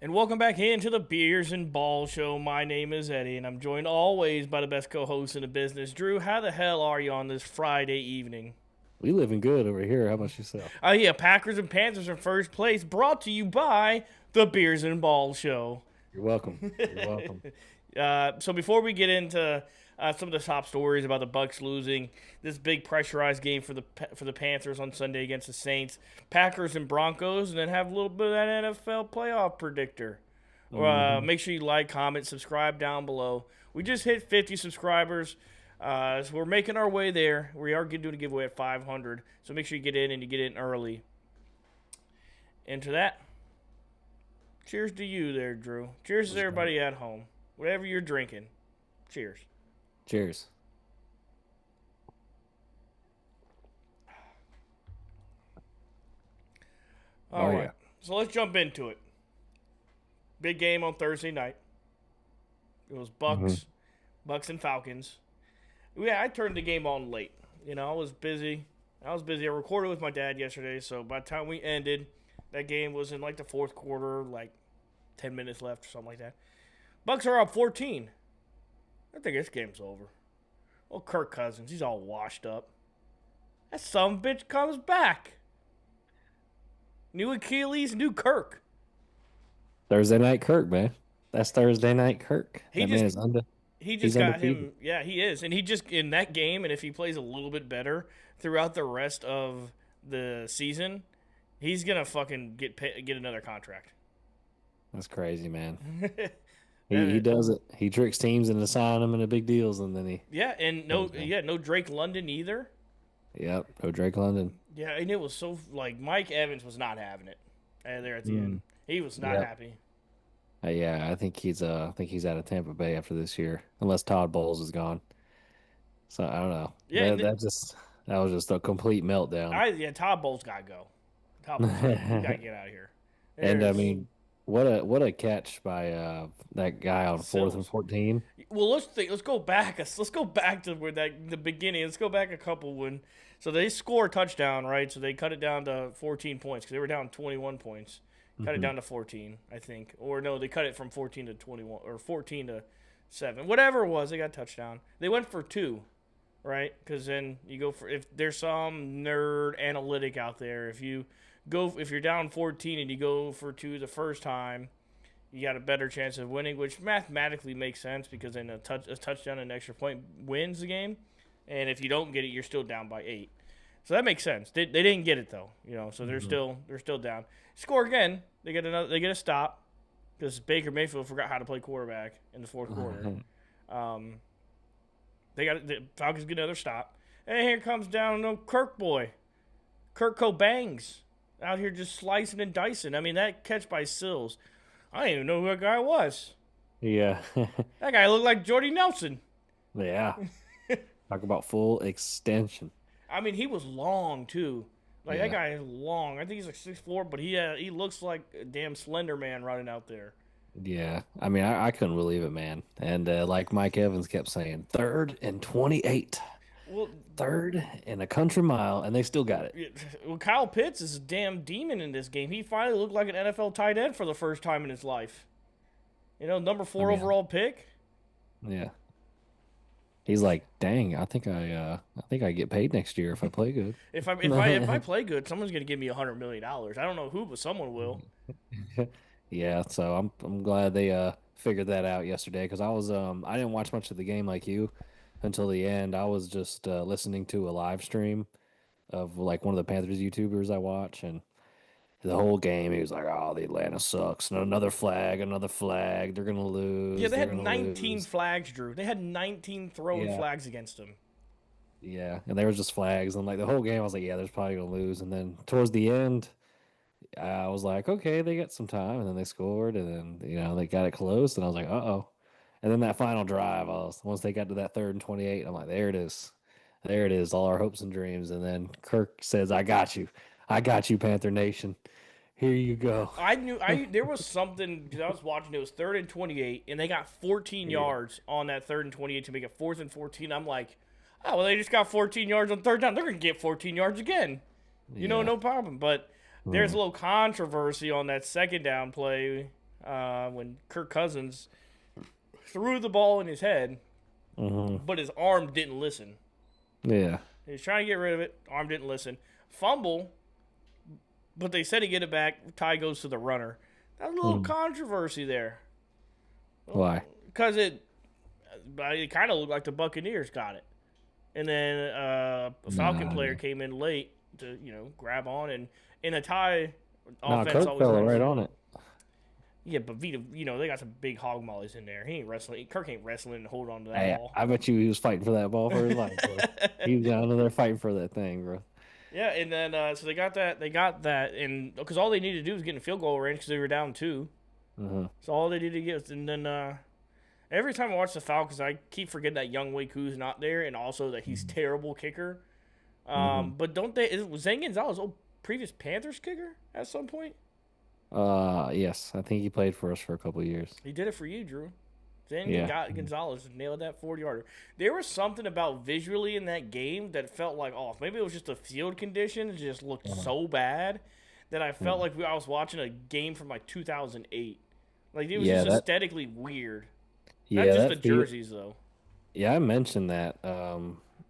And welcome back into the Beers and Ball Show. My name is Eddie, and I'm joined always by the best co-host in the business. Drew, how the hell are you on this Friday evening? We living good over here. How about yourself? Oh yeah, Packers and Panthers in first place, brought to you by the Beers and Ball Show. You're welcome. You're welcome. So before we get into some of the top stories about the Bucks losing this big pressurized game for the Panthers on Sunday against the Saints, Packers and Broncos, and then have a little bit of that NFL playoff predictor. Make sure you like, comment, subscribe down below. We just hit 50 subscribers, so we're making our way there. We are doing a giveaway at 500, so make sure you get in and you get in early. And to that, cheers to you there, Drew. Cheers to everybody at home. Whatever you're drinking, cheers. Cheers. All right. So let's jump into it. Big game on Thursday night. It was Bucks and Falcons. Yeah, I turned the game on late. I was busy. I recorded with my dad yesterday, so by the time we ended, that game was in like the fourth quarter, like 10 minutes left or something like that. Bucks are up 14. I think this game's over. Well, Kirk Cousins, he's all washed up. That son bitch comes back. New Achilles, new Kirk. Thursday night Kirk, man. That's Thursday night Kirk. He He's just got undefeated. him. Yeah, he is. And he just, in that game, and if he plays a little bit better throughout the rest of the season, he's going to fucking get another contract. That's crazy, man. He does it. He tricks teams into signing them into big deals, and then no Drake London either. Yep, no Drake London. Yeah, and it was so, like, Mike Evans was not having it there at the end. He was not happy. Yeah, I think he's out of Tampa Bay after this year, unless Todd Bowles is gone. So I don't know. Yeah, that was just a complete meltdown. Todd Bowles got to go. Todd Bowles got to get out of here. And I mean, what a catch by that guy on 4th and 14. Well, let's go back. Let's go back to where the beginning. Let's go back a couple so they score a touchdown, right? So they cut it down to 14 points because they were down 21 points. Cut it down to 14, I think. Or no, they cut it from 14 to 21 or 14 to 7. Whatever it was, they got a touchdown. They went for 2, right? Because then you go for, if there's some nerd analytic out there, if you're down 14 and you go for 2 the first time, you got a better chance of winning, which mathematically makes sense because then a touchdown and an extra point wins the game. And if you don't get it, you're still down by 8. So that makes sense. They didn't get it though, so they're still down. Score again. They get a stop because Baker Mayfield forgot how to play quarterback in the fourth quarter. The Falcons get another stop, and here comes down Kirk boy, Kirk Cobangs out here just slicing and dicing. I mean that catch by Sills, I didn't even know who that guy was. Yeah, that guy looked like Jordy Nelson. Yeah, talk about full extension. I mean, he was long too. That guy is long. I think he's like 6'4", but he looks like a damn slender man running out there. Yeah, I mean, I couldn't believe it, man. And like Mike Evans kept saying, 3rd and 28. Well, 3rd and a country mile, and they still got it. Well, Kyle Pitts is a damn demon in this game. He finally looked like an NFL tight end for the first time in his life. Number 4 overall pick. Yeah. He's like, dang, I think I get paid next year if I play good. if I play good, someone's gonna give me $100 million. I don't know who, but someone will. Yeah, so I'm glad they figured that out yesterday because I didn't watch much of the game like you until the end. I was just listening to a live stream of like one of the Panthers YouTubers I watch, and the whole game he was like, "Oh, the Atlanta sucks. Another flag. They're gonna lose." Yeah, they had 19 flags, Drew. They had 19 thrown flags against them. Yeah, and there was just flags, and like the whole game, I was like, "Yeah, they're probably gonna lose." And then towards the end, I was like, "Okay, they got some time," and then they scored, and then they got it close, and I was like, "Uh-oh." And then that final drive, once they got to that 3rd and 28, I'm like, "There it is, all our hopes and dreams." And then Kirk says, "I got you, Panther Nation. Here you go." There was something because I was watching. It was 3rd and 28, and they got 14 yards on that 3rd and 28 to make it 4th and 14. I'm like, oh well, they just got 14 yards on 3rd down. They're gonna get 14 yards again. No problem. But there's a little controversy on that 2nd down play when Kirk Cousins threw the ball in his head, Hmm. but his arm didn't listen. Yeah. He was trying to get rid of it. Arm didn't listen. Fumble, but they said he get it back. Tie goes to the runner. That was a little Hmm. controversy there. Why? Because it kind of looked like the Buccaneers got it. And then a Falcon Nah. player came in late to, grab on. And in a tie, Nah, offense Kirk always fell wins. right on it. Yeah, but Vita, they got some big hog mollies in there. He ain't wrestling. Kirk ain't wrestling and hold on to that ball. I bet you he was fighting for that ball for his life, bro. He was down there fighting for that thing, bro. Yeah, and then so they got that. They got that, and because all they needed to do was get in field goal range because they were down two. Uh-huh. So all they needed to get, and then every time I watch the Falcons, I keep forgetting that Young Waku's not there, and also that he's terrible kicker. Hmm. But don't was Zane Gonzalez old previous Panthers kicker at some point? Yes, I think he played for us for a couple of years. He did it for you, Drew. Zane Yeah. Gonzalez nailed that 40-yarder. There was something about visually in that game that felt like off. Maybe it was just the field conditions; it just looked Uh-huh. so bad that I felt Mhm. like I was watching a game from like 2008. Like it was Yeah, just that aesthetically weird. Not yeah, just the that field, jerseys though. yeah, I mentioned that.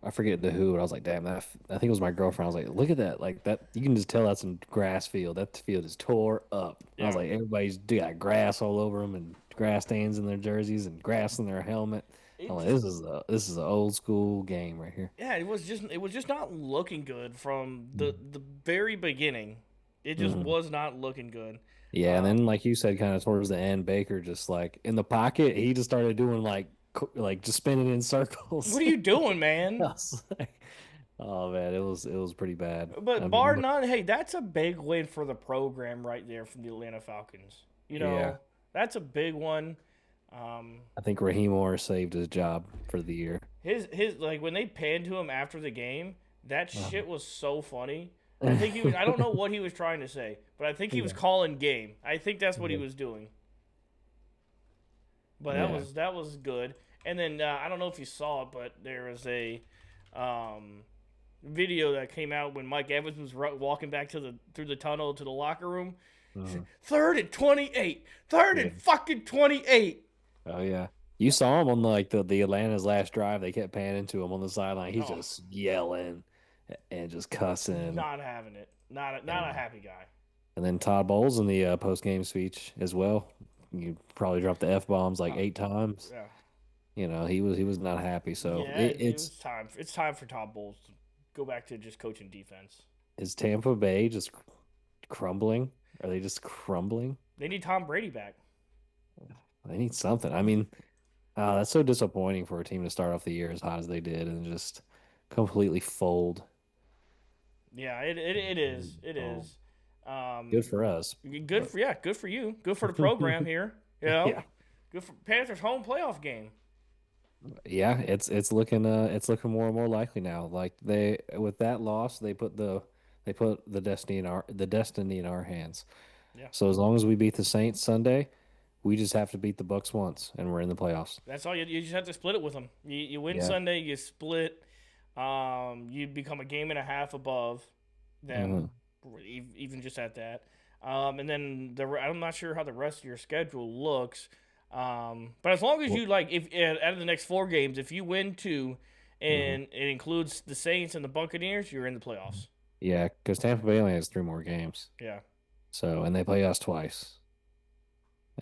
I forget the who, but I was like, damn, I think it was my girlfriend. I was like, look at that. Like that you can just tell that's a grass field. That field is tore up. I was Yeah. like, everybody's got grass all over them and grass stains in their jerseys and grass in their helmet. I'm It like, just this is an old school game right here. yeah, it was just not looking good from the very beginning. It just Hmm. was not looking good. Yeah, and Um, then like you said, kind of towards the end, Baker just like in the pocket, he just started doing like like just spinning in what circles. are you doing, I man? was like, oh man, it was pretty bad. I But mean, bar none, hey, that's a big win for the program right there from the Atlanta Falcons. yeah, That's a big one. Um, I think Raheem Morris saved his job for the year. his like when they panned to him after the game, that Uh-huh. shit was so funny. I think he was. I don't know what he was trying to say, but I think he was Yeah, calling game. I think that's what he yeah, was doing. But that yeah. was that was good. And then I don't know if you saw it, but there was a um, video that came out when Mike Evans was walking back to the through the tunnel to the locker room. He said, Uh-huh. "Third and 28. Third Yeah. and fucking 28." Oh yeah. You saw him on like the Atlanta's last drive. They kept panning to him on the sideline. He's Oh, just yelling and just cussing. not having it. Not a And happy guy. and then Todd Bowles in the post game speech as well. You probably dropped the F bombs like Uh, 8 times. yeah, He was not happy. So yeah. it, It it's was time. It's time for Todd Bowles to go back to just coaching defense. is Tampa Bay just crumbling? Are they just crumbling? They need Tom Brady back. They need something. I mean, that's so disappointing for a team to start off the year as hot as they did and just completely fold. Yeah, it is. It Oh, is. good Um, for us, good but for good for you. Good for the program here. yeah, Good for Panthers home playoff game. yeah, it's looking more and more likely now. Like they with that loss, they put the destiny in our hands. Yeah, So as long as we beat the Saints Sunday, we just have to beat the Bucks once, and we're in the playoffs. that's all. You just have to split it with them. You win Yeah. Sunday, you split. You become a game and a half above them, Hmm. even just at that. And then I'm not sure how the rest of your schedule looks. But as long as Well, you like, if out of the next four games, if you win two, hmm. and it includes the Saints and the Buccaneers, you're in the playoffs. Yeah, because Tampa Bay only has three more games. Yeah. So and they play us twice.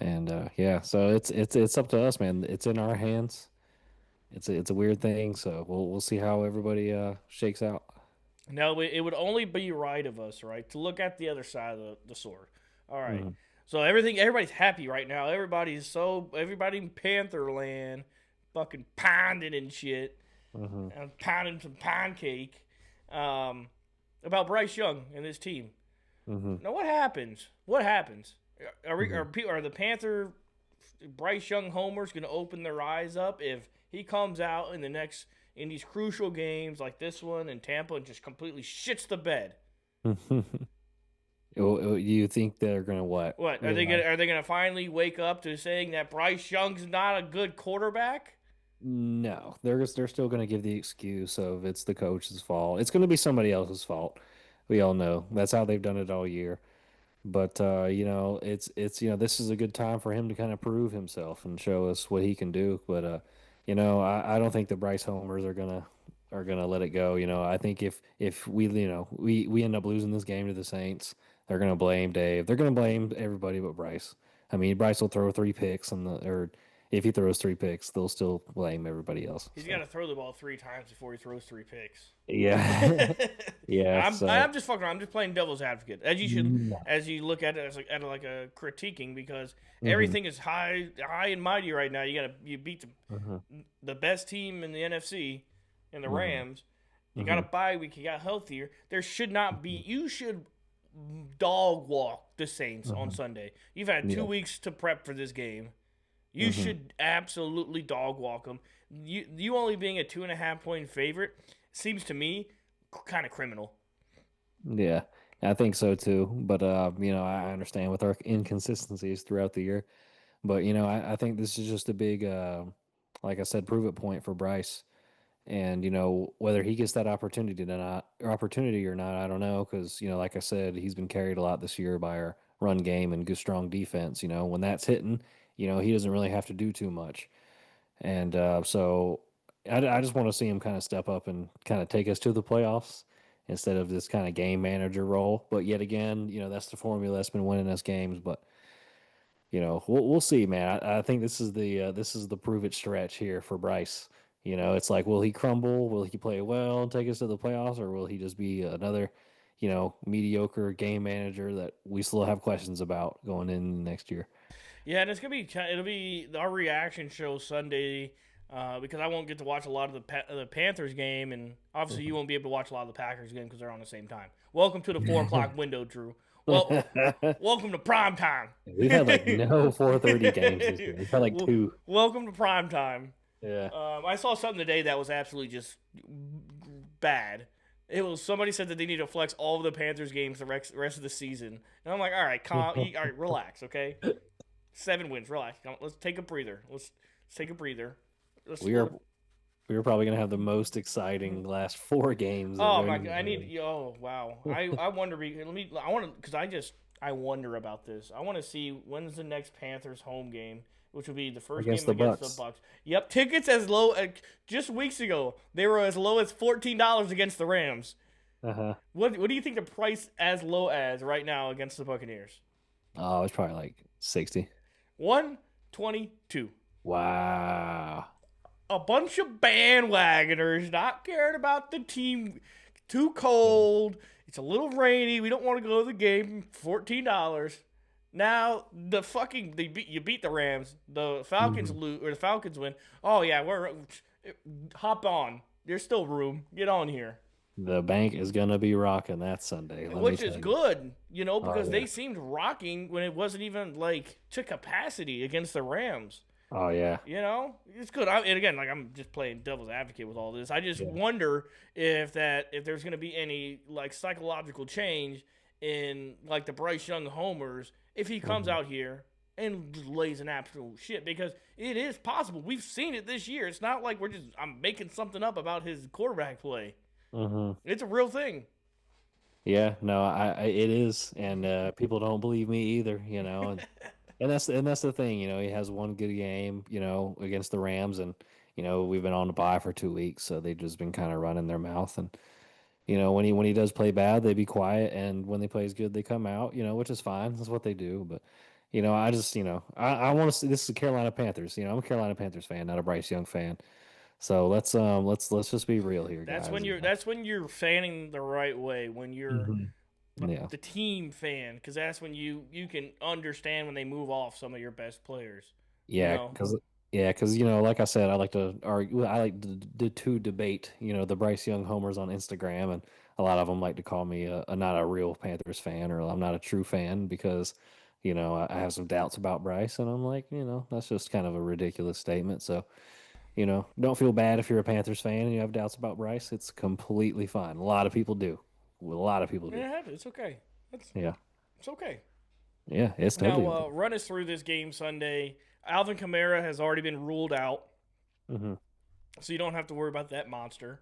And yeah, so it's up to us, man. It's in our hands. It's a weird thing, so we'll see how everybody shakes out. No, it would only be right of us, right, to look at the other side of the sword. All right. Hmm. So everybody's happy right now. Everybody in Pantherland, fucking pounding and shit, Hmm. and pounding some pound cake, um, about Bryce Young and his team. Hmm. Now, what happens? What happens? Hmm. Are the Panther Bryce Young homers going to open their eyes up if he comes out in these crucial games like this one in Tampa and just completely shits the bed? You think they're gonna what? What Realize? are they gonna finally wake up to saying that Bryce Young's not a good quarterback? No, they're still gonna give the excuse of it's the coach's fault. It's gonna be somebody else's fault. We all know that's how they've done it all year. But this is a good time for him to kind of prove himself and show us what he can do. But I don't think the Bryce homers are gonna let it go. I think if we end up losing this game to the Saints, they're gonna blame Dave. They're gonna blame everybody but Bryce. I mean, Bryce will throw 3 picks or if he throws 3 picks, they'll still blame everybody else. He's got So to throw the ball 3 times before he throws 3 picks. yeah, yeah. So I'm just fucking around. I'm just playing devil's advocate, as you should, no. as you look at it as like a critiquing, because Hmm. everything is high and mighty right now. You beat Hmm. the best team in the NFC, and the Hmm. Rams. You got a Hmm. bye week. You got healthier. There should not be. You should dog walk the Saints on Hmm. Sunday. You've had two Yeah. weeks to prep for this game. You Hmm. should absolutely dog walk them. You only being a 2.5 point favorite seems to me kind of criminal. Yeah, I think so too. But I understand with our inconsistencies throughout the year. But I think this is just a big, like I said, prove it point for Bryce. And whether he gets that opportunity or not, I don't know. Because like I said, he's been carried a lot this year by our run game and good strong defense. When that's hitting, he doesn't really have to do too much. And so I just want to see him kind of step up and kind of take us to the playoffs instead of this kind of game manager role. But yet again, that's the formula that's been winning us games. But we'll see, man. I think this is the prove it stretch here for Bryce. It's like, will he crumble? Will he play well and take us to the playoffs, or will he just be another, mediocre game manager that we still have questions about going in next year? Yeah, and it'll be our reaction show Sunday, because I won't get to watch a lot of the Panthers game, and obviously you won't be able to watch a lot of the Packers game because they're on the same time. Welcome to the 4 o'clock window, Drew. Well, welcome to prime time. We've had like no 4:30 games this year. We've had like two. Welcome to prime time. Yeah. I saw something today that was absolutely just bad. It was somebody said that they need to flex all of the Panthers games the rest of the season, and I'm like, all right, all right, relax, okay. 7 wins, relax. Let's take a breather. Let's take a breather. Let's We are slow. we are probably gonna have the most exciting last 4 games of Oh my regular god, I need. season. Oh wow, I wonder. Let me. I want to because I wonder about this. I want to see when's the next Panthers home game, which will be the first Against game the against the Bucks. Bucks. Yep, tickets as low just weeks ago they were as low as $14 against the Rams. Uh-huh. What do you think the price as low as right now against the Buccaneers? Oh, it's probably like 60. 122. Wow. A bunch of bandwagoners not caring about the team. Too cold. It's a little rainy. We don't want to go to the game. $14. Now you beat the Rams. The Falcons Mhm. lose or the Falcons win. Oh yeah, we're hop on. There's still room. Get on here. The bank is gonna be rocking that Sunday, let me Which is tell you. good, Oh because yeah. they seemed rocking when it wasn't even like to capacity against the Rams. Oh yeah. It's good. And again, like I'm just playing devil's advocate with all this. I just Yeah. wonder if there's going to be any like psychological change in like the Bryce Young homers if he comes Hmm. out here and just lays an absolute shit, because it is possible. We've seen it this year. It's not like I'm making something up about his quarterback play. Hmm. It's a real thing. Yeah, no, it is, and people don't believe me either, and that's the thing, he has one good game, against the Rams, and we've been on the bye for 2 weeks, so they've just been kind of running their mouth, and when he does play bad, they be quiet, and when they plays good, they come out, which is fine. That's what they do, but I just I want to see this is the Carolina Panthers, I'm a Carolina Panthers fan, not a Bryce Young fan, so let's just be real here, guys. That's when you're fanning the right way, when you're Mhm. Yeah. the team fan, because that's when you can understand when they move off some of your best players. You Yeah, know, because like I said, I like to argue. I like to debate. The Bryce Young homers on Instagram, and a lot of them like to call me a not a real Panthers fan, or I'm not a true fan because I have some doubts about Bryce, and I'm like, that's just kind of a ridiculous statement. So don't feel bad if you're a Panthers fan and you have doubts about Bryce. It's completely fine. A lot of people do. A lot of people do. yeah, it's okay. Yeah, It's okay. yeah, it's Now, totally okay. run us through this game Sunday. Alvin Kamara has already been ruled out, Hmm. so you don't have to worry about that monster.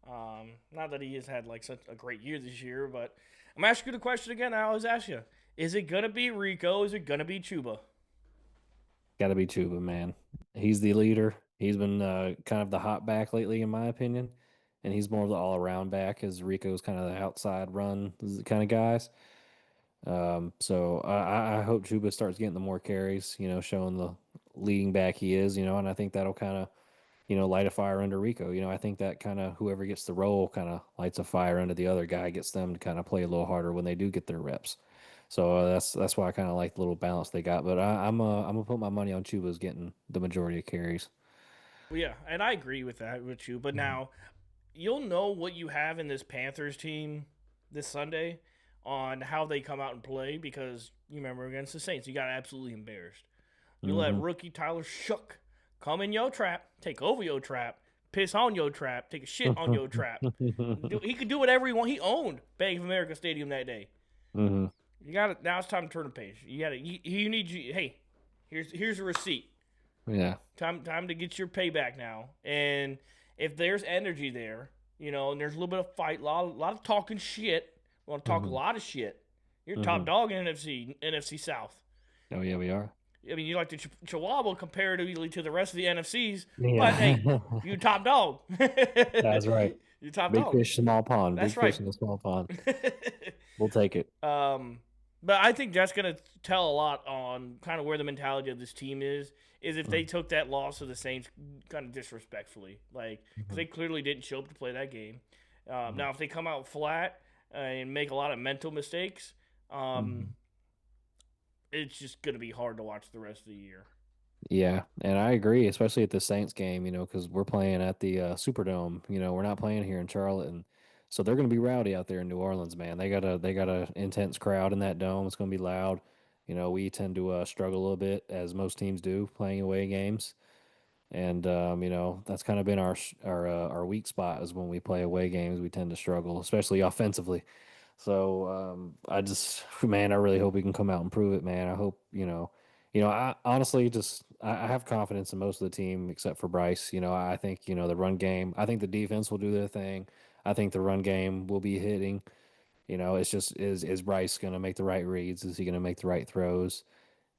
Not that he has had like such a great year this year, but I'm asking you the question again. I always ask you: Is it gonna be Rico? Is it gonna be Chuba? Got to be Chuba, man. He's the leader. He's been kind of the hot back lately, in my opinion, and he's more of the all around back. As Rico's kind of the outside run kind of guys. So I hope Chuba starts getting the more carries. Showing the leading back he is. And I think that'll kind of light a fire under Rico. I think that kind of whoever gets the role kind of lights a fire under the other guy, gets them to kind of play a little harder when they do get their reps. So that's why I kind of like the little balance they got. But I'm gonna put my money on Chuba's getting the majority of carries. Well, yeah, and I agree with that with you. But Mhm. now you'll know what you have in this Panthers team this Sunday on how they come out and play because you remember against the Saints, you got absolutely embarrassed. You let Mhm. rookie Tyler Shook come in your trap, take over your trap, piss on your trap, take a shit on your trap. He could do whatever he want. He owned Bank of America Stadium that day. Mhm. You got it. Now it's time to turn the page. You got to. You need you. Hey, here's a receipt. Yeah. Time to get your payback now. And if there's energy there, and there's a little bit of fight, lot of talking shit. We want to talk a Mhm. lot of shit. You're top Mhm. dog in NFC South. Oh yeah, we are. I mean, you like the Chihuahua comparatively to the rest of the NFCs, but hey, Yeah. you top dog. That's right. You top Big dog. fish, small pond. That's Big right. fish in a small pond. We'll take it. um, but I think that's going to tell a lot on kind of where the mentality of this team is if they Mhm. took that loss to the Saints kind of disrespectfully, like because Mhm. they clearly didn't show up to play that game. Mhm. Now, if they come out flat and make a lot of mental mistakes, um, Mhm. it's just going to be hard to watch the rest of the year. Yeah, and I agree, especially at the Saints game, because we're playing at the Superdome. We're not playing here in Charlotte, and so they're going to be rowdy out there in New Orleans, man. They got a intense crowd in that dome. It's going to be loud. We tend to struggle a little bit, as most teams do, playing away games, and that's kind of been our weak spot is when we play away games. We tend to struggle, especially offensively. So I just, man, I really hope we can come out and prove it, man. I hope, I honestly just I have confidence in most of the team except for Bryce. I think the run game. I think the defense will do their thing. I think the run game will be hitting. It's just is Bryce going to make the right reads? Is he going to make the right throws?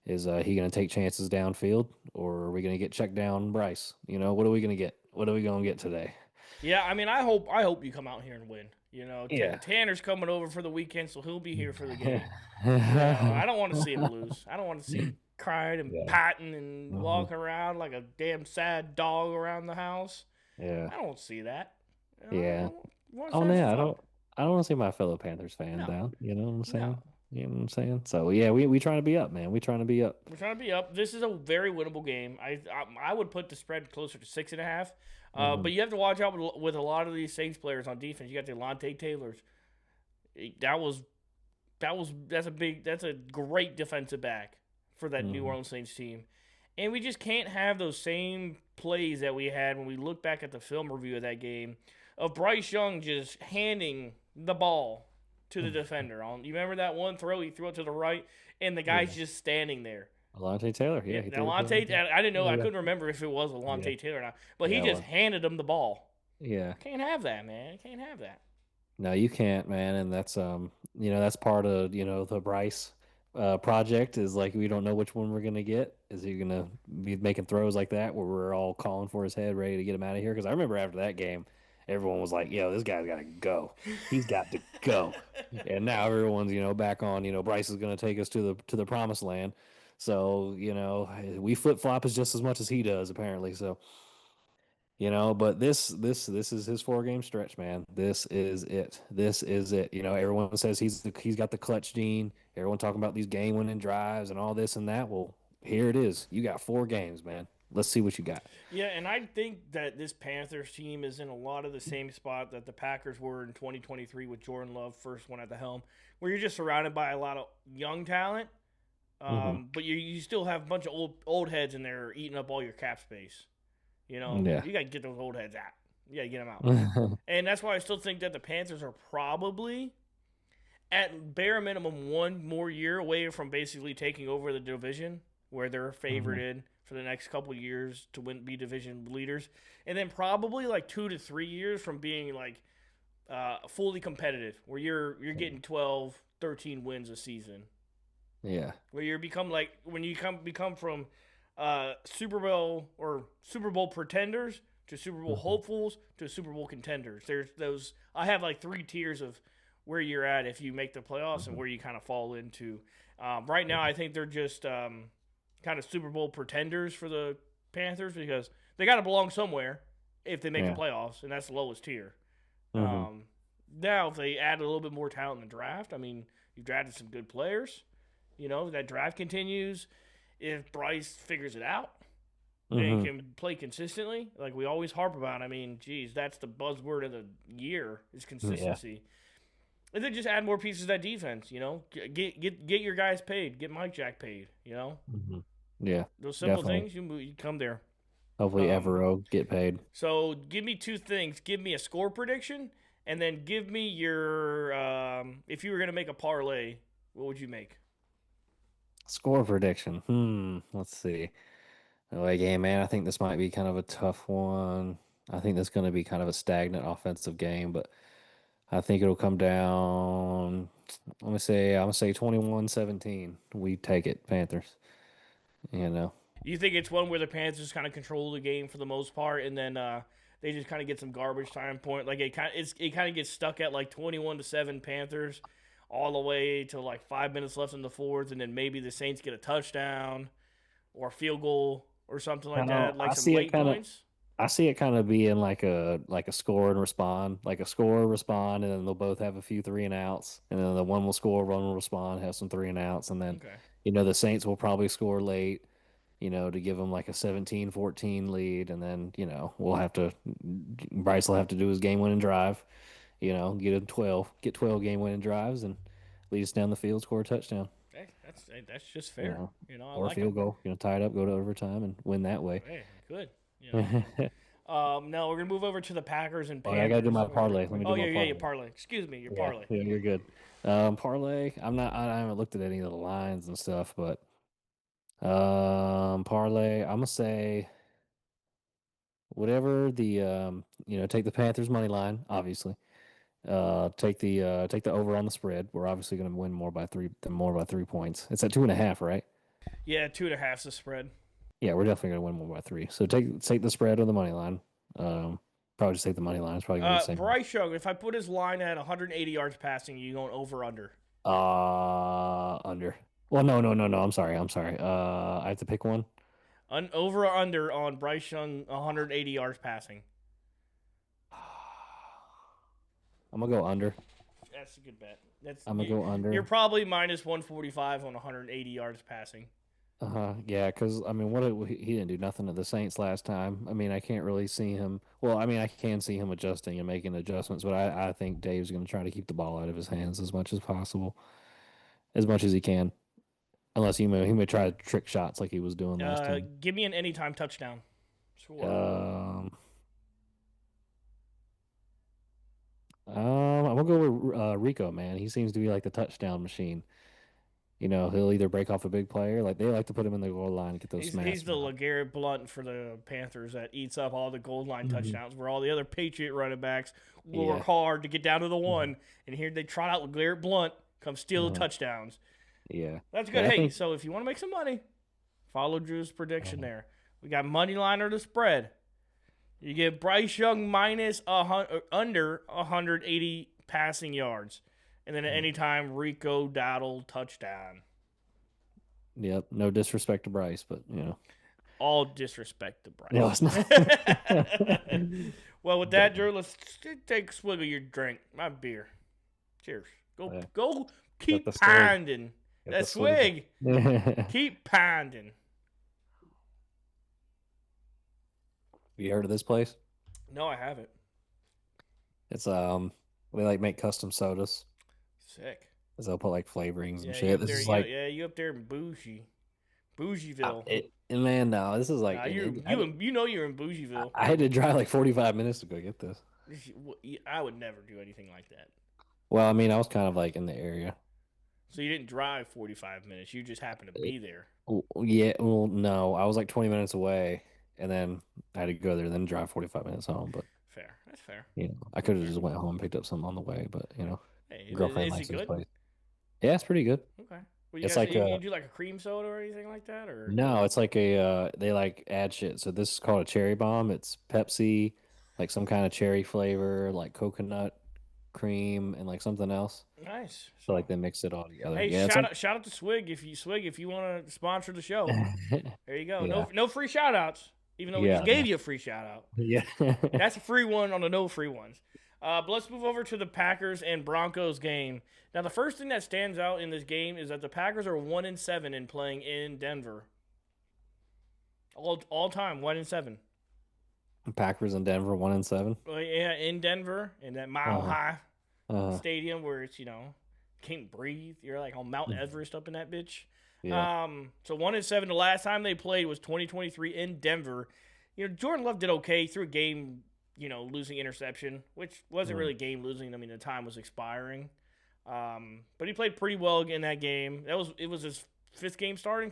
Is he going to take chances downfield, or are we going to get checked down, Bryce? What are we going to get? What are we going to get today? Yeah, I mean, I hope you come out here and win. Yeah. Tanner's coming over for the weekend, so he'll be here for the game. I don't want to see him lose. I don't want to see him crying and Yeah. patting and Mhm. walking around like a damn sad dog around the house. Yeah. I don't see that. Yeah. I want to Oh have some no, I fun. don't want to see my fellow Panthers fan No, down. You know what I'm no. saying? You know what I'm saying? So yeah, we trying to be up, man. We trying to be up. We're trying to be up. This is a very winnable game. I would put the spread closer to 6.5. But Hmm. you have to watch out with a lot of these Saints players on defense. You got the Delonte Taylors. That was that's a great defensive back for that New Hmm. Orleans Saints team. And we just can't have those same plays that we had when we look back at the film review of that game of Bryce Young just handing the ball to the defender. You remember that one throw he threw it to the right and the guy's Yeah. just standing there. Alontae Taylor. Yeah, Yeah, he threw it to Alontae, him. I didn't know, I Yeah. couldn't remember if it was Yeah. Alontae Taylor or not, but he Yeah. just Well. handed him the ball. Yeah. Can't have that, man. Can't have that. No, you can't, man. And that's that's part of the Bryce project is like we don't know which one we're gonna get. Is he gonna be making throws like that where we're all calling for his head, ready to get him out of here? Because I remember after that game, everyone was like, "Yo, this guy's got to go. He's got to go." And now everyone's back on. Bryce is gonna take us to the promised land. So we flip flop as just as much as he does apparently. So. But this is his 4 game stretch, man. This is it. This is it. Everyone says he's got the clutch gene. Everyone talking about these game winning drives and all this and that. Well, here it is. You got 4 games, man. Let's see what you got. Yeah, and I think that this Panthers team is in a lot of the same spot that the Packers were in 2023 with Jordan Love first one at the helm, where you're just surrounded by a lot of young talent, Hmm. but you still have a bunch of old heads in there eating up all your cap space. Yeah. You got to get those old heads out. You got to get them out. And that's why I still think that the Panthers are probably at bare minimum one more year away from basically taking over the division, where they're Hmm. favorited for the next couple years to be division leaders, and then probably like 2 to 3 years from being like fully competitive, where you're getting 12, 13 wins a season. Yeah. where you become like when you become from Super Bowl or Super Bowl pretenders to Super Bowl Hmm. hopefuls to Super Bowl contenders. There's those. I have like three tiers of where you're at if you make the playoffs and Hmm. where you kind of fall into. Right now, I think they're just kind of Super Bowl pretenders for the Panthers because they got to belong somewhere if they make the Yeah. playoffs, and that's the lowest tier. Hmm. Um, Now, if they add a little bit more talent in the draft, I mean, you've drafted some good players. You know, that draft continues. If Bryce figures it out and Hmm. can play consistently, like we always harp about, I mean, geez, that's the buzzword of the year is Yeah. consistency. And then just add more pieces of that defense. You know, get your guys paid. Get Mike Jack paid. You know, Hmm. Yeah. those simple Definitely. things. You come there. Hopefully, Um, Evero get paid. so give me two things. Give me a score prediction, and then give me your if you were gonna make a parlay, what would you make? Score prediction. Let's see. Like, yeah, man, I think this might be kind of a tough one. I think this going to be kind of a stagnant offensive game, but I think it'll come down. I'm gonna say 21-17. We take it, Panthers. You know. You think it's one where the Panthers kind of control the game for the most part, and then they just kind of get some garbage time point. Like it kind of gets stuck at like 21-7 Panthers, all the way to like 5 minutes left in the fourth, and then maybe the Saints get a touchdown or a field goal or something like that, like some late points. I see it kind of being like a score and respond, like a score respond, and then they'll both have a few three and outs, and then the one will score, one will respond, have some three and outs, and then Okay. the Saints will probably score late, to give them like a 17-14 lead, and then Bryce will have to do his game winning drive, get 12 game winning drives, and lead us down the field, score a touchdown, That's just you fair. know, You know, I or a like it. field goal, tie it up, go to overtime, and win that way. Hey, good. You know. Now we're gonna move over to the Packers and Oh, I gotta do Panthers my really parlay. Let quick. me Oh do yeah, my yeah, your parlay. parlay. Excuse me, your Yeah, parlay. yeah, you're good. Parlay. I haven't looked at any of the lines and stuff, but parlay. I'm gonna say whatever take the Panthers money line, obviously. Take the over on the spread. We're obviously gonna win more by 3 points. It's at 2.5, right? Yeah, 2.5's the spread. Yeah, we're definitely gonna win more by three. So take the spread or the money line. Um, Probably just take the money line. It's probably gonna be the same. Bryce Young, if I put his line at 180 yards passing, you going over under? Under. Well, no, no, no, no. I'm sorry. I'm sorry. I have to pick one. Over or under on Bryce Young 180 yards passing? I'm gonna go under. That's a good bet. That's I'm gonna go you're under. probably minus 145 on 180 yards passing. Yeah, because I mean, he didn't do nothing to the Saints last time. I mean, I can't really see him. Well, I mean, I can see him adjusting and making adjustments, but I think Dave's gonna try to keep the ball out of his hands as much as possible, as much as he can. Unless he may try to trick shots like he was doing last time. Give me an anytime touchdown score. Um, I'm gonna go with Rico, man. He seems to be like the touchdown machine. He'll either break off a big player, like they like to put him in the goal line and get those He's smashes the out. LeGarrette Blunt for the Panthers that eats up all the goal line Hmm. touchdowns, where all the other Patriot running backs will work Yeah. hard to get down to the Hmm. one, and here they trot out LeGarrette Blunt, come steal the Uh-huh. touchdowns. Yeah. That's good. But I Hey, think so if you want to make some money, follow Drew's prediction uh, there. We got money line or the spread. You get Bryce Young minus under 180 passing yards, and then at any time Rico Dowdle touchdown. yep, no disrespect to Bryce, but All disrespect to no, Bryce. it's not. Well, with But that, Drew, let's take a swig of your drink, my beer. Cheers. Go, yeah, go. got the Keep swig. pounding Got that the swig. swig. Keep pounding. You heard of this place? No, I haven't. It's they like make custom sodas. Sick. So they'll put like flavorings and Yeah, you shit. up This there? is like You up there in Bougierville. and man, no, this is like Nah, you know you're in Bougieville. I had to drive like 45 minutes to go get this. I would never do anything like that. Well, I mean, I was kind of like in the area. So you didn't drive 45 minutes. You just happened to be there. Yeah, well, no, I was like 20 minutes away, and then I had to go there, then drive 45 minutes home. But Fair. That's fair. I That's could have fair. just went home, picked up something on the way. But Hey, girlfriend is likes it this good? place. Yeah, it's pretty good. Okay. Well, you It's guys, like you a do like a cream soda or anything like that, or no, it's like a they like add shit. So this is called a cherry bomb. It's Pepsi, like some kind of cherry flavor, like coconut cream and like something else. nice. So like So, they mix it all together. hey, Yeah, it's like shout out to Swig if you want to sponsor the show. There you go. yeah. No free shout outs, even though we just Yeah, gave you a free shout out. yeah. That's a free one on the no free ones. But let's move over to the Packers and Broncos game. Now, the first thing that stands out in this game is that the Packers are 1-7 in playing in Denver. All time 1-7. Packers in Denver 1-7. Well, yeah, in Denver in that Mile Uh-huh. High Uh-huh. Stadium where it's can't breathe. You're like on Mount Everest up in that bitch. Yeah. So 1-7. The last time they played was 2023 in Denver. Jordan Love did okay through a game. Losing interception, which wasn't really game losing. I mean, the time was expiring. But he played pretty well in that game. It was his sixth game starting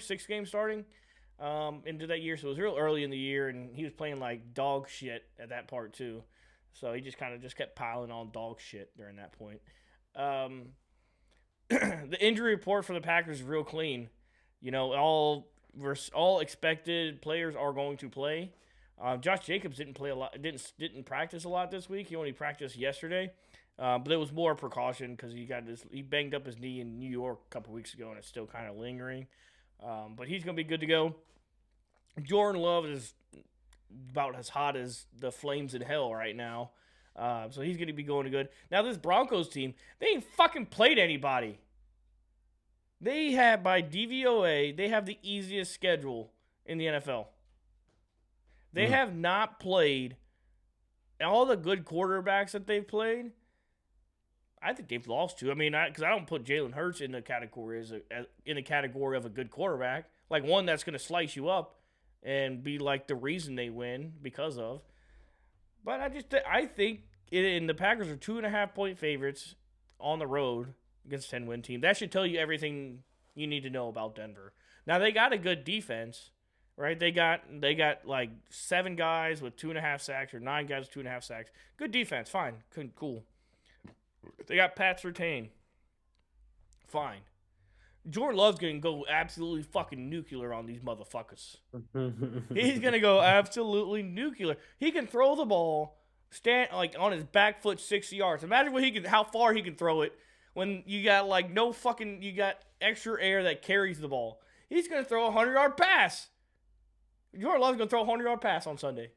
into that year. So it was real early in the year, and he was playing like dog shit at that part too. So he just kind of just kept piling on dog shit during that point. The injury report for the Packers is real clean. All expected players are going to play. Josh Jacobs didn't play a lot. Didn't practice a lot this week. He only practiced yesterday, but it was more precaution because he banged up his knee in New York a couple weeks ago, and it's still kind of lingering. But he's gonna be good to go. Jordan Love is about as hot as the flames in hell right now, so he's gonna be going to good. Now this Broncos team, they ain't fucking played anybody. They have by DVOA, they have the easiest schedule in the NFL. They have not played all the good quarterbacks that they've played. I think they've lost to. I mean, because I don't put Jalen Hurts in the category in the category of a good quarterback, like one that's going to slice you up and be like the reason they win because of. But I think the Packers are 2.5-point favorites on the road against a 10-win team. That should tell you everything you need to know about Denver. Now they got a good defense. Right, they got like 7 guys with 2.5 sacks or 9 guys with 2.5 sacks. Good defense, fine, cool. They got Pat Surtain, fine. Jordan Love's gonna go absolutely fucking nuclear on these motherfuckers. He's gonna go absolutely nuclear. He can throw the ball, stand like on his back foot 60 yards. Imagine how far he can throw it when you got like you got extra air that carries the ball. He's gonna throw a 100-yard pass. Jordan Love's gonna throw a 100-yard pass on Sunday.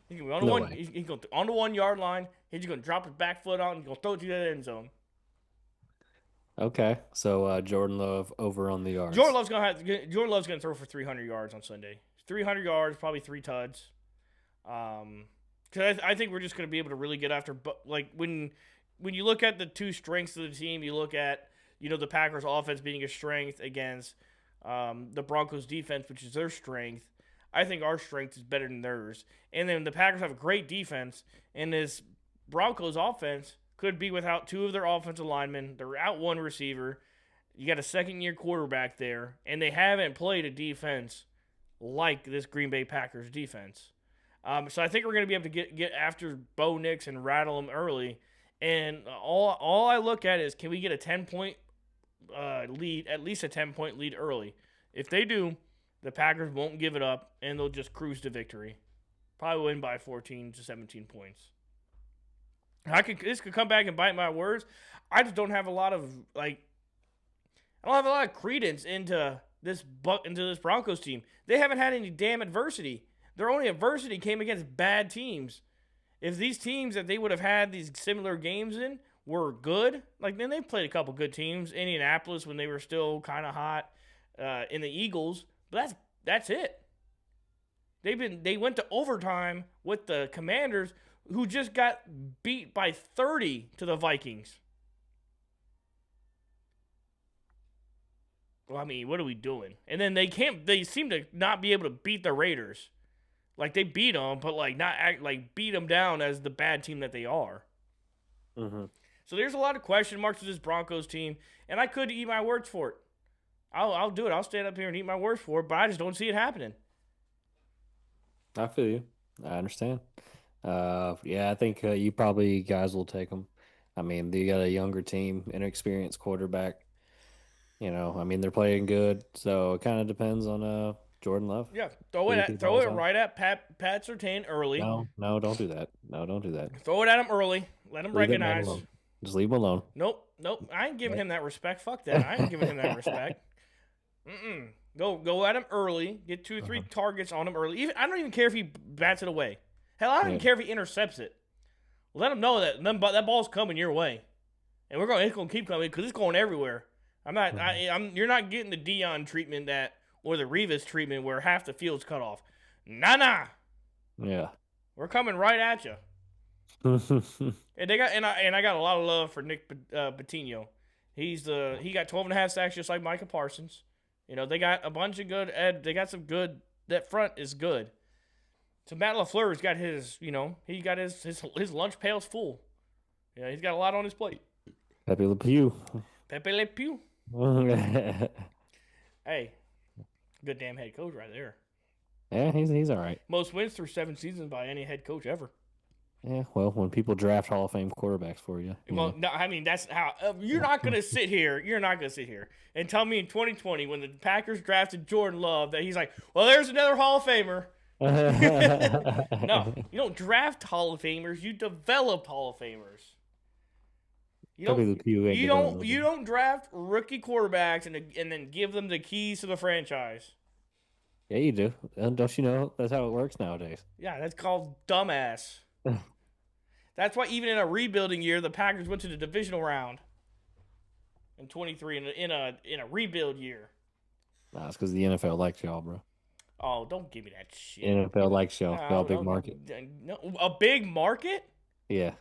He's gonna be on the He's going on the 1-yard line. He's just gonna drop his back foot out and gonna throw it to the end zone. Okay, so Jordan Love over on the yards. Jordan Love's gonna throw for 300 yards on Sunday. 300 yards, probably 3 tuds. Because I think we're just gonna be able to really get after. But like when you look at the two strengths of the team, you look at the Packers' offense being a strength against the Broncos defense, which is their strength. I think our strength is better than theirs. And then the Packers have a great defense, and this Broncos offense could be without 2 of their offensive linemen. They're out 1 receiver. You got a second-year quarterback there, and they haven't played a defense like this Green Bay Packers defense. So I think we're going to be able to get after Bo Nix and rattle them early. And all I look at is, can we get a 10-point lead, at least a 10-point lead early? If they do, the Packers won't give it up, and they'll just cruise to victory. Probably win by 14 to 17 points. This could come back and bite my words. I just don't have a lot of credence into this Broncos team. They haven't had any damn adversity. Their only adversity came against bad teams. If these teams that they would have had these similar games in were good, then they've played a couple good teams. Indianapolis when they were still kind of hot, in the Eagles, but that's it. They went to overtime with the Commanders, who just got beat by 30 to the Vikings. Well, I mean, what are we doing? And then they seem to not be able to beat the Raiders. Like they beat them, but beat them down as the bad team that they are. Mm-hmm. So there's a lot of question marks with this Broncos team, and I could eat my words for it. I'll do it. I'll stand up here and eat my words for it, but I just don't see it happening. I feel you. I understand. Yeah, I think you probably guys will take them. I mean, you got a younger team, inexperienced quarterback. I mean, they're playing good, so it kind of depends on Jordan Love. Yeah, Who do you think balls out? right at Pat Surtain early. No, no, don't do that. No, don't do that. Throw it at him early. Let him Leave that man recognize. alone. Just leave him alone. Nope. I ain't giving Yeah. him that respect. Fuck that. I ain't giving him that respect. Go at him early. Get 2 or 3 Uh-huh. targets on him early. Even I don't even care if he bats it away. Hell, I don't even Yeah. care if he intercepts it. Let him know that ball's coming your way, and it's gonna keep coming because it's going everywhere. I'm not. Mhm. You're not getting the Dion treatment or the Revis treatment where half the field's cut off. Nah. Yeah. We're coming right at you. And I got a lot of love for Nick Patino. He got 12 and a half sacks just like Micah Parsons. They got a bunch of good they got some good. That front is good. So Matt LaFleur's got he got his lunch pails full. Yeah, he's got a lot on his plate. Pepe Le Pew. Pepe Le Pew. Yeah, Hey, good damn head coach right there. he's all right. Most wins through 7 seasons by any head coach ever. Yeah, well, when people draft Hall of Fame quarterbacks for you, Well, no, I mean that's how you're not gonna sit here. You're not gonna sit here and tell me in 2020 when the Packers drafted Jordan Love that he's like, well, there's another Hall of Famer. No, you don't draft Hall of Famers. You develop Hall of Famers. You Pepe Le don't. Pew ain't You developing don't. nothing. You don't draft rookie quarterbacks and then give them the keys to the franchise. Yeah, you do. And don't you know that's how it works nowadays? Yeah, that's called dumbass. That's why even in a rebuilding year, the Packers went to the divisional round in 23 in a rebuild year. Nah, it's because the NFL likes y'all, bro. Oh, don't give me that shit. NFL likes y'all. Y'all No, big market. no, a big market? Yeah.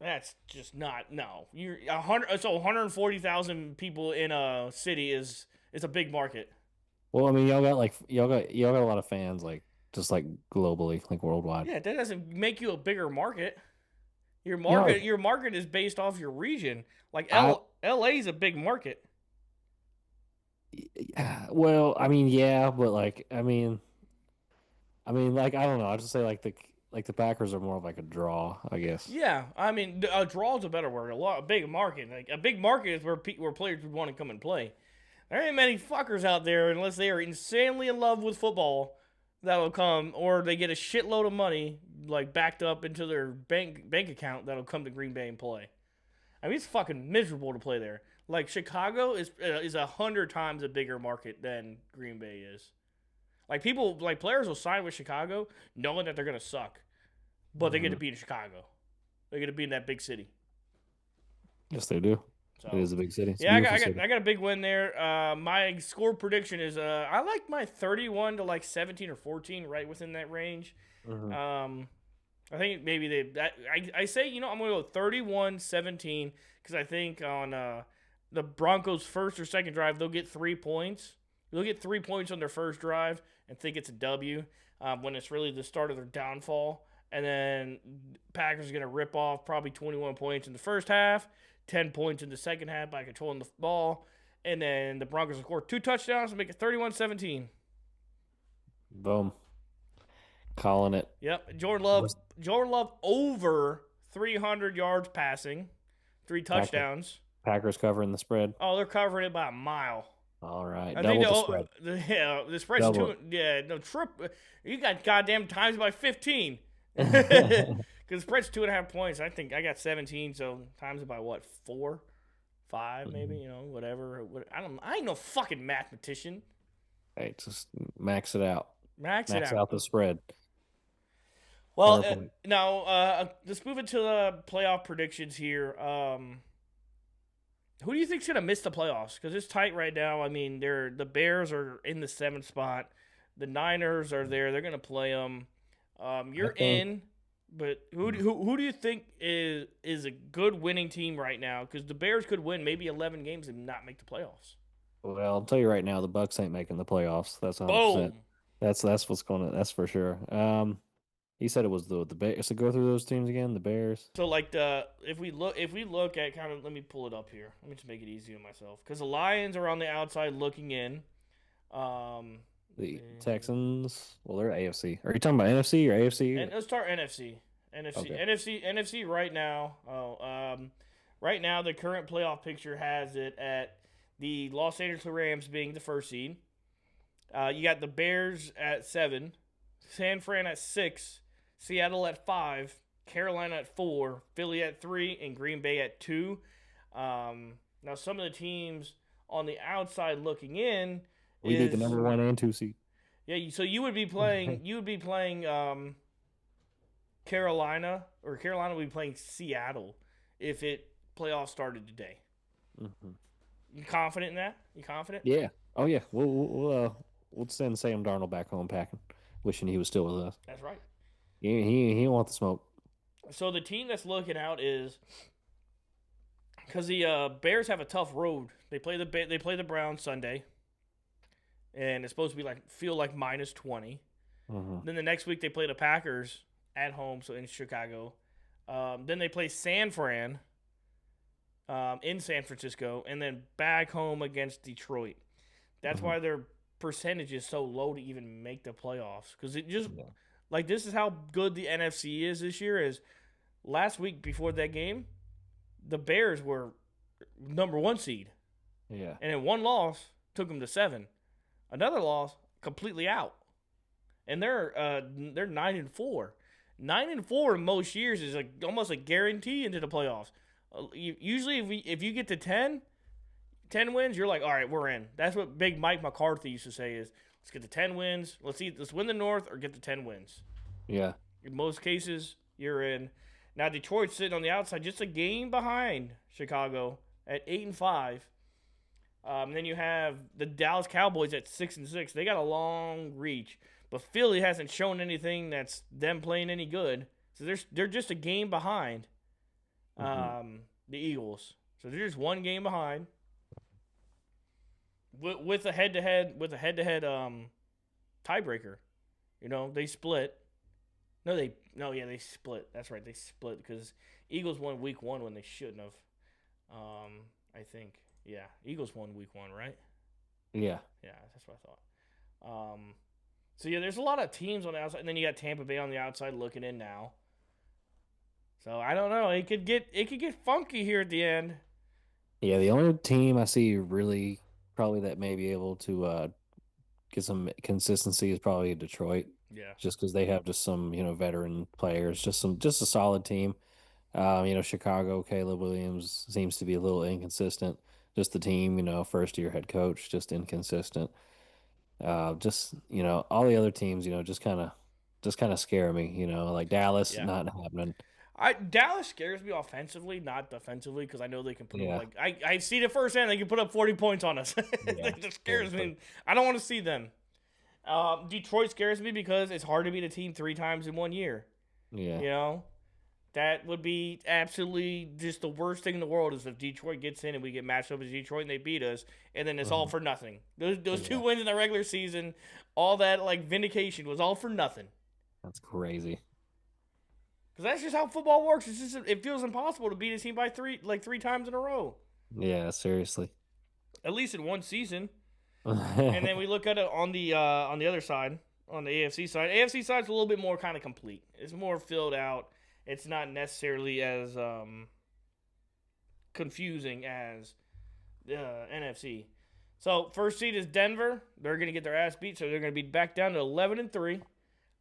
That's just not. No, you're 100. So 140,000 people in a city is a big market. Well, I mean, y'all got a lot of fans, like just like globally, like worldwide. Yeah, that doesn't make you a bigger market. Yeah, Your market is based off your region. Like I LA is a big market. well, I mean, yeah, but like, like I don't know. I just say like the Packers are more of like a draw, I guess. Yeah, I mean, a draw is a better word. A big market. Like a big market is where players would want to come and play. There ain't many fuckers out there unless they are insanely in love with football that'll come, or they get a shitload of money like backed up into their bank account that'll come to Green Bay and play. I mean, it's fucking miserable to play there. Like Chicago is 100 times a bigger market than Green Bay is. Like players will sign with Chicago knowing that they're gonna suck, but they get to Mhm. be in Chicago. They get to be in that big city. Yes, they do. So It is a big city. It's a yeah, beautiful city. I got a big win there. My score prediction is I like my 31 to like 17 or 14, right within that range. Mhm. I think maybe I say I'm gonna go 31-17 because I think on the Broncos' first or second drive they'll get 3 points. They'll get 3 points on their first drive and think it's a W when it's really the start of their downfall. And then Packers are gonna rip off probably 21 points in the first half, 10 points in the second half by controlling the ball, and then the Broncos will score 2 touchdowns and make it 31-17. Boom. Calling it. Yep, Was Jordan Love over 300 yards passing, 3 Packers, touchdowns. Packers covering the spread. Oh, they're covering it by a mile. All right. I think Double the spread. the spread's Double two. Yeah, no trip. You got goddamn times by 15. it. Because the spread's 2.5 points. I think I got 17, so times it by what 4, 5 maybe. Whatever. I ain't no fucking mathematician. Hey, just max it out. Max it Max out. out the spread. Well, 100 points. now let's move into the playoff predictions here. Who do you think's gonna miss the playoffs? Because it's tight right now. I mean, the Bears are in the 7th spot. The Niners are there. They're gonna play them. You're think- in, but who do you think is a good winning team right now? Because the Bears could win maybe 11 games and not make the playoffs. Well, I'll tell you right now, the Bucks ain't making the playoffs. That's 100%. Boom. That's what's going to. That's for sure. He said it was the Bears. So go through those teams again. The Bears. So like if we look at kind of, let me pull it up here. Let me just make it easy on myself because the Lions are on the outside looking in. The Texans. Well, they're AFC. Are you talking about NFC or AFC? And let's start NFC. Okay. NFC right now. Right now the current playoff picture has it at The Los Angeles Rams being the first seed. You got the Bears at 7, San Fran at 6, Seattle at 5, Carolina at 4, Philly at 3, and Green Bay at 2. Now, some of the teams on the outside looking in We did the number 1 and 2 seed. Yeah, so you would be playing Carolina, or Carolina would be playing Seattle if playoffs started today. Mm-hmm. You confident in that? You confident? Yeah. Oh yeah. We'll send Sam Darnold back home packing, wishing he was still with us. That's right. He don't want the smoke. So the team that's looking out is because the Bears have a tough road. They play the Browns Sunday, and it's supposed to be feel like minus 20. Mm-hmm. Then the next week they play the Packers at home, so in Chicago. Then they play San Fran in San Francisco, and then back home against Detroit. That's why their percentage is so low to even make the playoffs, because it just this is how good the NFC is this year. Is last week before that game, the Bears were number 1 seed. Yeah. And then one loss took them to 7. Another loss completely out. And they're 9-4. 9-4 in most years is almost a guarantee into the playoffs. Usually if you get to 10 wins, you're like, all right, we're in. That's what Big Mike McCarthy used to say is, let's get to 10 wins. Let's win the North or get to 10 wins. Yeah. In most cases, you're in. Now Detroit's sitting on the outside, just a game behind Chicago at 8-5. Then you have the Dallas Cowboys at 6-6. They got a long reach, but Philly hasn't shown anything that's them playing any good. So they're just a game behind the Eagles. So they're just one game behind. With a head-to-head tiebreaker. They split. They split. That's right, they split because Eagles won week 1 when they shouldn't have. I think. Yeah, Eagles won week 1, right? Yeah. Yeah, that's what I thought. So yeah, there's a lot of teams on the outside, and then you got Tampa Bay on the outside looking in now. So I don't know. It could get funky here at the end. Yeah, the only team I see really probably that may be able to get some consistency is probably Detroit. Yeah. Just because they have just some veteran players, just a solid team. Chicago, Caleb Williams seems to be a little inconsistent. Just the team, first year head coach, just inconsistent. All the other teams, just kind of scare me. Like Dallas, not happening. Dallas scares me offensively, not defensively, because I know they can put up I see the first hand they can put up 40 points on us. That scares me. I don't want to see them. Detroit scares me because it's hard to beat a team 3 times in 1 year. Yeah. That would be absolutely just the worst thing in the world is if Detroit gets in and we get matched up as Detroit and they beat us, and then it's all for nothing. Those 2 wins in the regular season, all that vindication was all for nothing. That's crazy. Because that's just how football works. It feels impossible to beat a team by 3 times in a row. Yeah, seriously. At least in one season. And then we look at it on the other side, on the AFC side. AFC side's a little bit more kind of complete. It's more filled out. It's not necessarily as confusing as the NFC. So first seed is Denver. They're going to get their ass beat, so they're going to be back down to 11-3.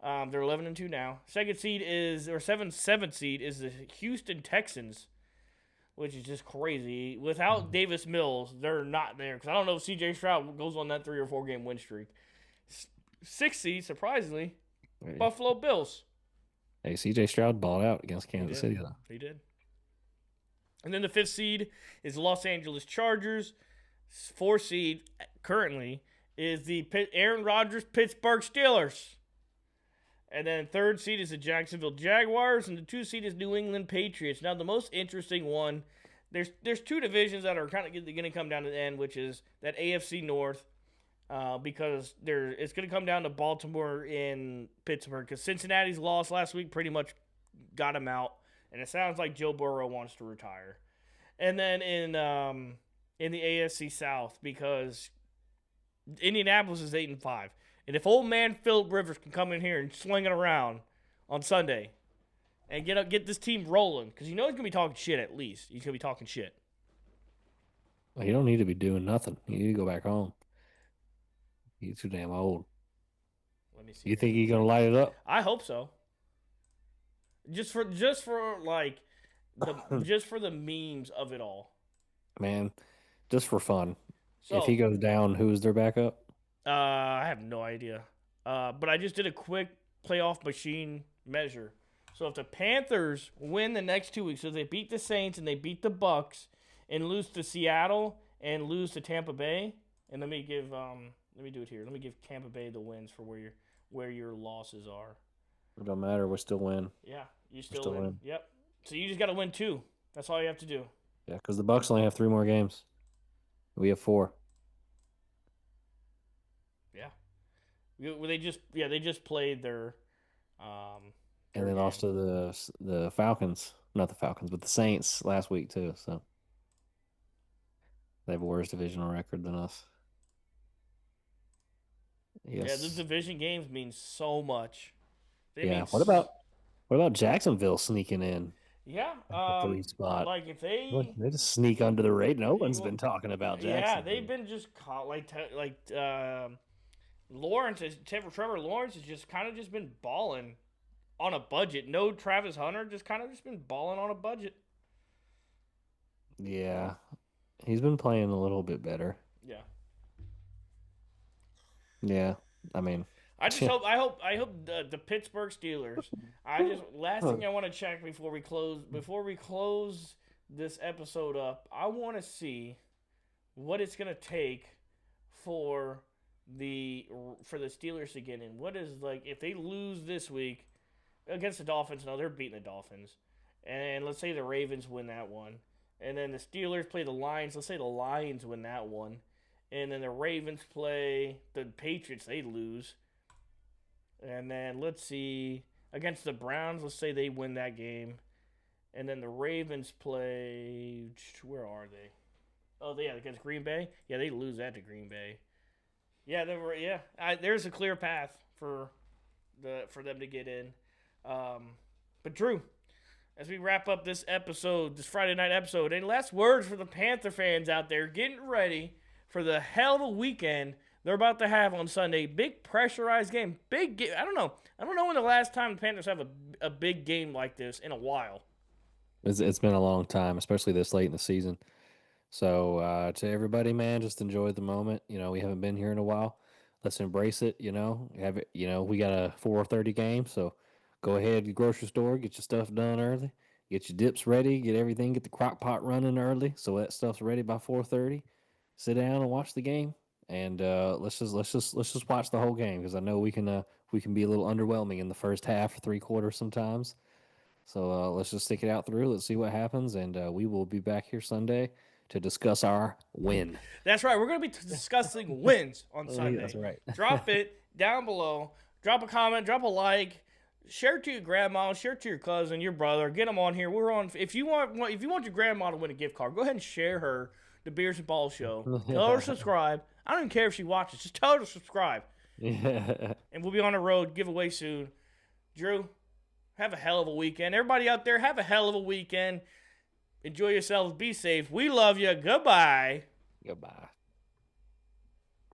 They're 11-2 now. Seventh seed is the Houston Texans, which is just crazy. Without Davis Mills, they're not there because I don't know if C.J. Stroud goes on that 3 or 4 game win streak. 6th seed, surprisingly, Buffalo Bills. Hey, C.J. Stroud balled out against Kansas City, though. He did. And then the 5th seed is Los Angeles Chargers. 4th seed currently is the Aaron Rodgers Pittsburgh Steelers. And then 3rd seed is the Jacksonville Jaguars, and the 2nd seed is New England Patriots. Now, the most interesting one, there's 2 divisions that are kind of going to come down to the end, which is that AFC North, because it's going to come down to Baltimore and Pittsburgh, because Cincinnati's loss last week pretty much got him out, and it sounds like Joe Burrow wants to retire. And then in the AFC South, because Indianapolis is 8-5. And if old man Philip Rivers can come in here and sling it around on Sunday and get this team rolling, because he's going to be talking shit at least. He's going to be talking shit. Well, you don't need to be doing nothing. You need to go back home. You're too damn old. Let me see You here. think you're gonna light it up? I hope so. Just for like just for the memes of it all. Man, just for fun. If he So, goes down, who's their backup? I have no idea. But I just did a quick playoff machine measure. So if the Panthers win the next 2 weeks, so they beat the Saints and they beat the Bucks and lose to Seattle and lose to Tampa Bay, and let me do it here. Let me give Tampa Bay the wins for where your losses are. It don't matter. We still win. Yeah, you We still still win. win. Yep. So you just got to win 2. That's all you have to do. Yeah, because the Bucks only have 3 more games. We have 4. Yeah. They just played um And their they lost game. to the Falcons. Not the Falcons, but the Saints last week too. So they have a worse divisional record than us. Yeah, the Yes. division games mean so much. They Yeah. mean What about Jacksonville sneaking in yeah. the 3 spot? Like if Look, they they just sneak under the radar. No one's been talking about yeah, they've Jacksonville. been just caught Trevor Lawrence has just kind of just been balling on a budget. No Travis Hunter, just kind of just been balling on a budget. Yeah, he's been playing a little bit better. Yeah. Yeah, I mean, I hope the Pittsburgh Steelers. Last thing I want to check before we close this episode up. I want to see what it's gonna take for the Steelers to get in. What is like if they lose this week against the Dolphins? No, they're beating the Dolphins, and let's say the Ravens win that one, and then the Steelers play the Lions. Let's say the Lions win that one, and then the Ravens play the Patriots. They lose, and then let's see against the Browns. Let's say they win that game, and then the Ravens play. Where are they? Oh, yeah, against Green Bay. Yeah, they lose that to Green Bay. Yeah, they were. Yeah, there's a clear path for them to get in. But Drew, as we wrap up this episode, this Friday night episode, any last words for the Panther fans out there getting ready for the hell of a weekend they're about to have on Sunday? Big pressurized game. Big game. I don't know. I don't know when the last time the Panthers have a big game like this in a while. it's been a long time, especially this late in the season. So to everybody, man, just enjoy the moment. We haven't been here in a while. Let's embrace it. Have it. We got a 4:30 game, so go ahead to the grocery store, get your stuff done early, get your dips ready, get the crock pot running early, so that stuff's ready by 4:30. Sit down and watch the game, and let's just watch the whole game because I know we can be a little underwhelming in the first half or 3 quarters sometimes. So let's just stick it out through. Let's see what happens, and we will be back here Sunday to discuss our win. That's right. We're going to be discussing wins on Oh, yeah, that's Sunday. right. Drop it down below. Drop a comment. Drop a like. Share it to your grandma. Share it to your cousin, your brother. Get them on here. We're on. If you want your grandma to win a gift card, go ahead and share her the Beers and Balls show. Tell her to subscribe. I don't even care if she watches. Just tell her to subscribe. Yeah. And we'll be on the road giveaway soon. Drew, have a hell of a weekend. Everybody out there, have a hell of a weekend. Enjoy yourselves. Be safe. We love you. Goodbye. Goodbye.